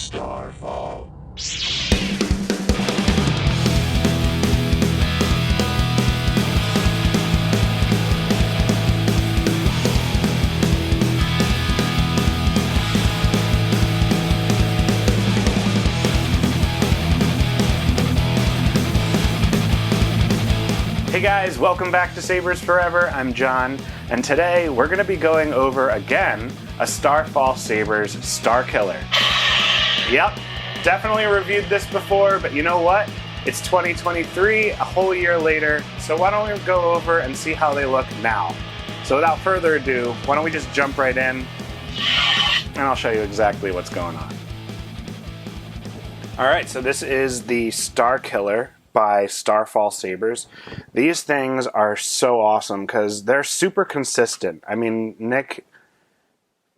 Starfall. Hey guys, welcome back to Sabers Forever. I'm John, and today we're going to be going over again a Starfall Sabers Starkiller. Yep, definitely reviewed this before, but you know what? It's 2023, a whole year later, so why don't we go over and see how they look now? So without further ado, why don't we just jump right in, and I'll show you exactly what's going on. Alright, so this is the Starkiller by Starfall Sabers. These things are so awesome because they're super consistent. I mean, Nick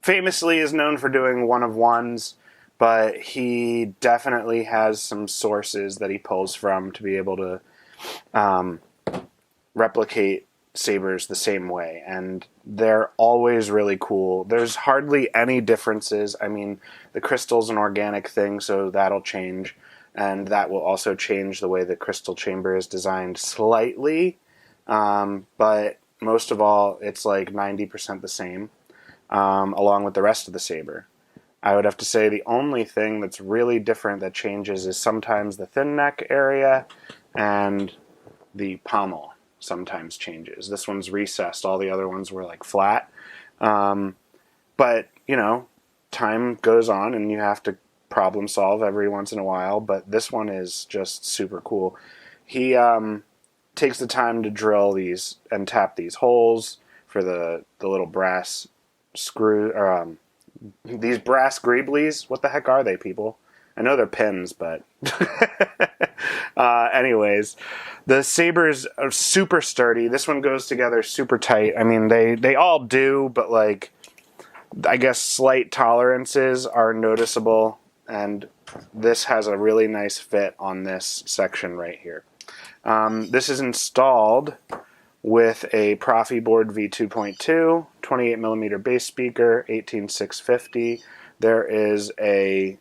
famously is known for doing one-of-ones, but he definitely has some sources that he pulls from to be able to replicate sabers the same way, and they're always really cool. There's hardly any differences. I mean, the crystal's an organic thing, so that'll change. And that will also change the way the crystal chamber is designed slightly. But most of all, it's like 90% the same, along with the rest of the saber. I would have to say the only thing that's really different that changes is sometimes the thin neck area and the pommel sometimes changes. This one's recessed. All the other ones were like flat. But, you know, time goes on and you have to problem solve every once in a while, but this one is just super cool. He takes the time to drill these and tap these holes for the little brass screw, or these brass greeblies. What the heck are they, people? I know they're pins, but anyways, the sabers are super sturdy. This one goes together super tight. I mean, they all do, but like, I guess slight tolerances are noticeable. And this has a really nice fit on this section right here. This is installed with a Proffieboard V2.2, 28mm bass speaker, 18650. There is a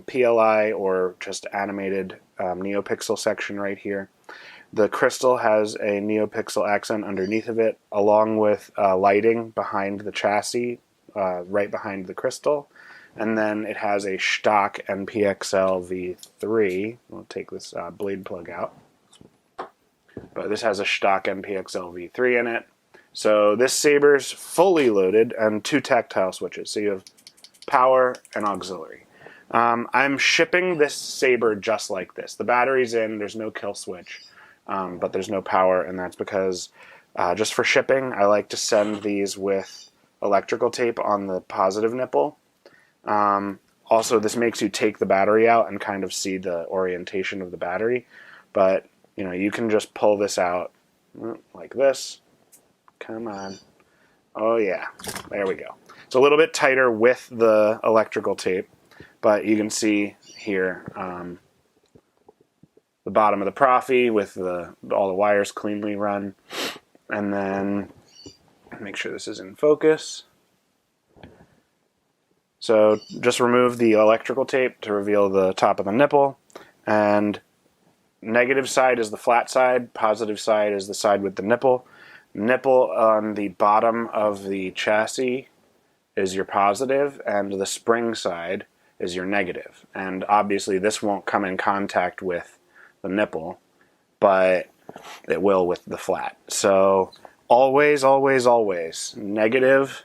PLI, or just animated neopixel section right here. The crystal has a neopixel accent underneath of it, along with lighting behind the chassis, right behind the crystal. And then it has a stock NPXL V3. We'll take this blade plug out. But this has a stock NPXL V3 in it. So this saber's fully loaded and 2 tactile switches. So you have power and auxiliary. I'm shipping this saber just like this. The battery's in, there's no kill switch, but there's no power, and that's because just for shipping, I like to send these with electrical tape on the positive nipple. Also, this makes you take the battery out and kind of see the orientation of the battery, but you know, you can just pull this out like this. Come on. Oh yeah, there we go. It's a little bit tighter with the electrical tape, but you can see here the bottom of the Proffi with all the wires cleanly run. And then make sure this is in focus. So just remove the electrical tape to reveal the top of the nipple, and negative side is the flat side, positive side is the side with the nipple. Nipple on the bottom of the chassis is your positive, and the spring side is your negative. And obviously this won't come in contact with the nipple, but it will with the flat. So always, always, always negative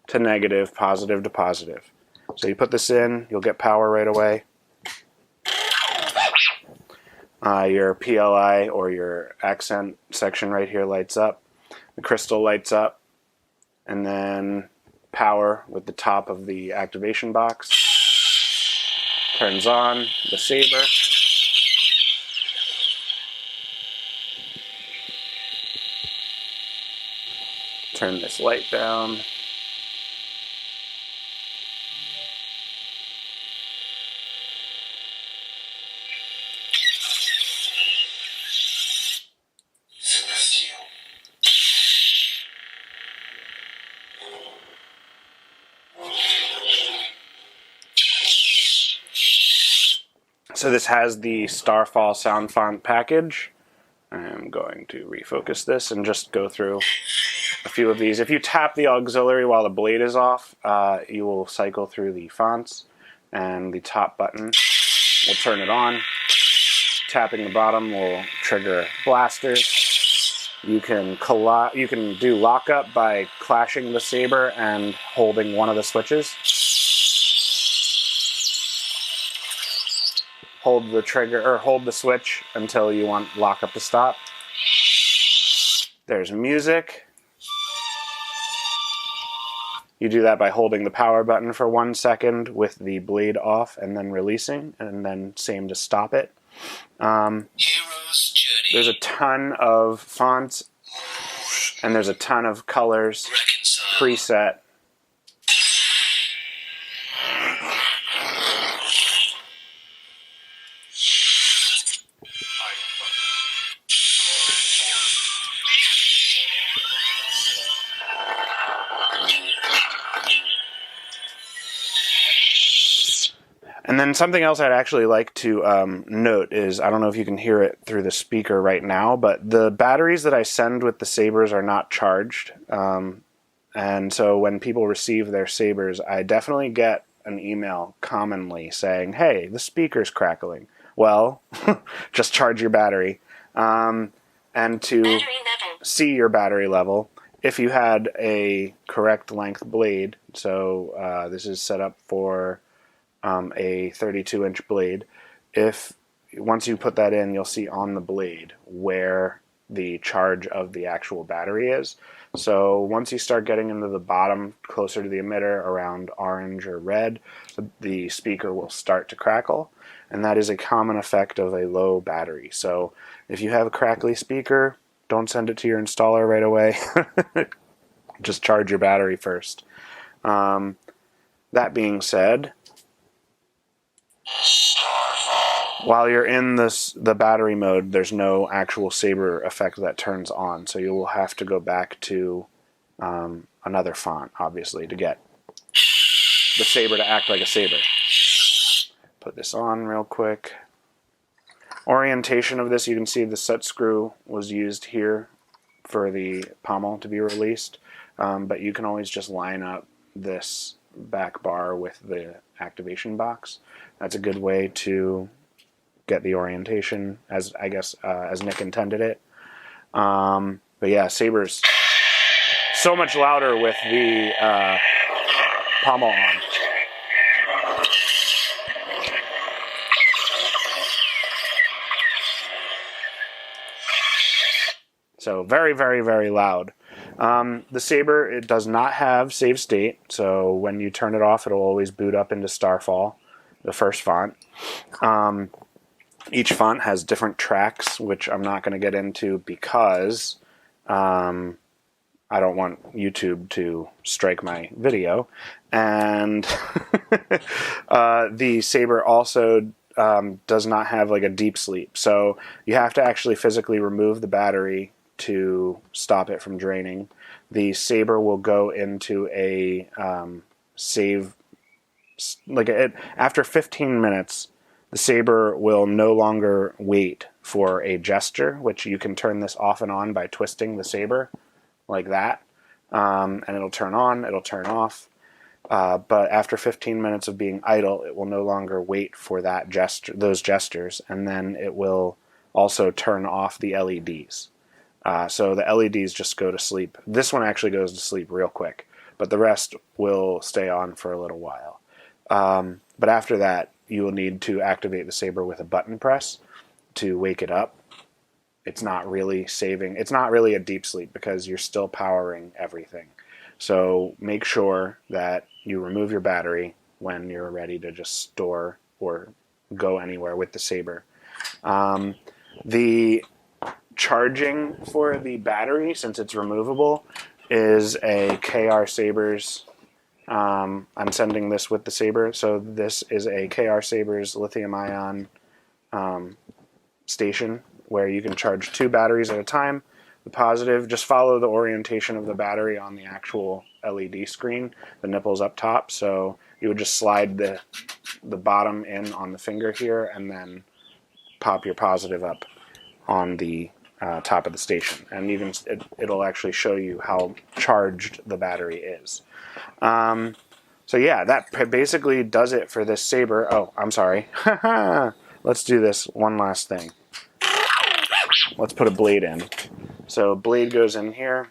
to negative, positive to positive. So you put this in, you'll get power right away. Your PLI, or your accent section right here, lights up. The crystal lights up. And then power with the top of the activation box. Turns on the saber. Turn this light down. So this has the Starfall sound font package. I'm going to refocus this and just go through a few of these. If you tap the auxiliary while the blade is off, you will cycle through the fonts, and the top button will turn it on. Tapping the bottom will trigger blasters. You can do lockup by clashing the saber and holding one of the switches. Hold the trigger, or hold the switch until you want lockup to stop. There's music. You do that by holding the power button for 1 second with the blade off and then releasing, and then same to stop it. There's a ton of fonts, and there's a ton of colors preset. And then something else I'd actually like to note is, I don't know if you can hear it through the speaker right now, but the batteries that I send with the sabers are not charged. And so when people receive their sabers, I definitely get an email commonly saying, hey, the speaker's crackling. Well, just charge your battery. And to see your battery level, if you had a correct length blade, so this is set up for a 32-inch blade. Once you put that in, you'll see on the blade where the charge of the actual battery is. So once you start getting into the bottom, closer to the emitter, around orange or red, the speaker will start to crackle, and that is a common effect of a low battery. So if you have a crackly speaker, don't send it to your installer right away. Just charge your battery first. That being said, while you're in the battery mode, there's no actual saber effect that turns on, so you will have to go back to another font, obviously, to get the saber to act like a saber. Put this on real quick. Orientation of this, you can see the set screw was used here for the pommel to be released, but you can always just line up this back bar with the activation box. That's a good way to get the orientation as Nick intended it. But yeah, saber's so much louder with the pommel on. So very, very, very loud. The saber, it does not have save state, so when you turn it off, it'll always boot up into Starfall, the first font. Each font has different tracks, which I'm not going to get into because I don't want YouTube to strike my video. And the saber also does not have like a deep sleep, so you have to actually physically remove the battery to stop it from draining. The saber will go into a save, after 15 minutes, the saber will no longer wait for a gesture, which you can turn this off and on by twisting the saber like that, and it'll turn on, it'll turn off. But after 15 minutes of being idle, it will no longer wait for those gestures, and then it will also turn off the LEDs. So the LEDs just go to sleep. This one actually goes to sleep real quick, but the rest will stay on for a little while. But after that, you will need to activate the saber with a button press to wake it up. It's not really saving. It's not really a deep sleep because you're still powering everything. So make sure that you remove your battery when you're ready to just store or go anywhere with the saber. The charging for the battery, since it's removable, is a KR Sabers. I'm sending this with the saber, so this is a KR Sabers lithium-ion station where you can charge 2 batteries at a time. The positive, just follow the orientation of the battery on the actual LED screen. The nipple's up top, so you would just slide the the bottom in on the finger here, and then pop your positive up on the top of the station, and even it'll actually show you how charged the battery is. So yeah, that basically does it for this saber. Oh, I'm sorry. Let's do this one last thing. Let's put a blade in. So blade goes in here,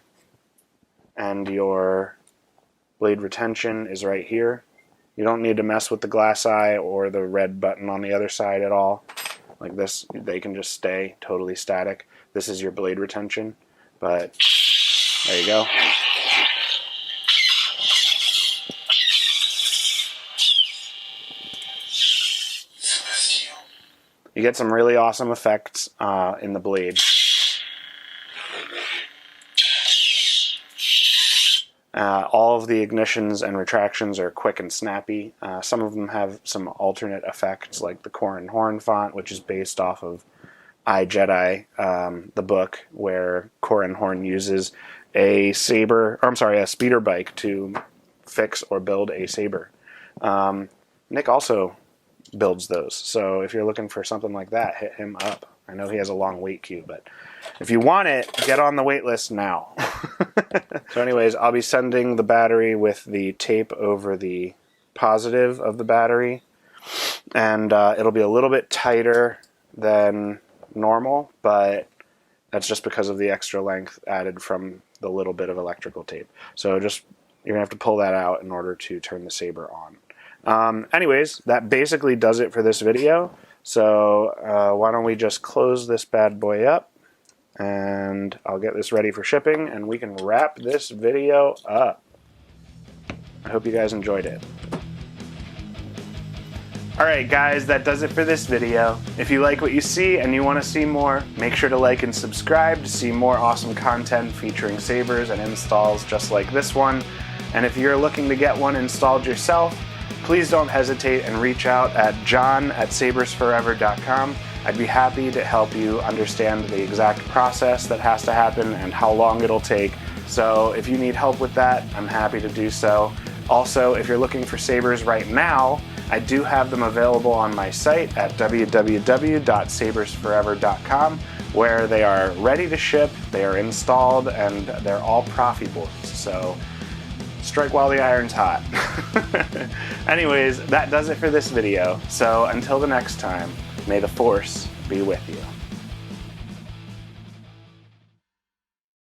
and your blade retention is right here. You don't need to mess with the glass eye or the red button on the other side at all. Like this, they can just stay totally static. This is your blade retention, but there you go. You get some really awesome effects in the blade. All of the ignitions and retractions are quick and snappy. Some of them have some alternate effects, like the Corran Horn font, which is based off of iJedi, the book, where Corran Horn uses a speeder bike to fix or build a saber. Nick also builds those, so if you're looking for something like that, hit him up. I know he has a long wait queue, but if you want it, get on the wait list now. So anyways, I'll be sending the battery with the tape over the positive of the battery, and it'll be a little bit tighter than normal, but that's just because of the extra length added from the little bit of electrical tape. So just, you're gonna have to pull that out in order to turn the saber on. Anyways, that basically does it for this video. So why don't we just close this bad boy up, and I'll get this ready for shipping, and we can wrap this video up. I hope you guys enjoyed it. Alright guys, that does it for this video. If you like what you see and you want to see more, make sure to like and subscribe to see more awesome content featuring sabers and installs just like this one. And if you're looking to get one installed yourself, please don't hesitate and reach out at john@sabersforever.com. I'd be happy to help you understand the exact process that has to happen and how long it'll take. So if you need help with that, I'm happy to do so. Also, if you're looking for sabers right now, I do have them available on my site at www.sabersforever.com, where they are ready to ship, they are installed, and they're all Proffieboards. So strike while the iron's hot. Anyways, that does it for this video. So until the next time, may the Force be with you.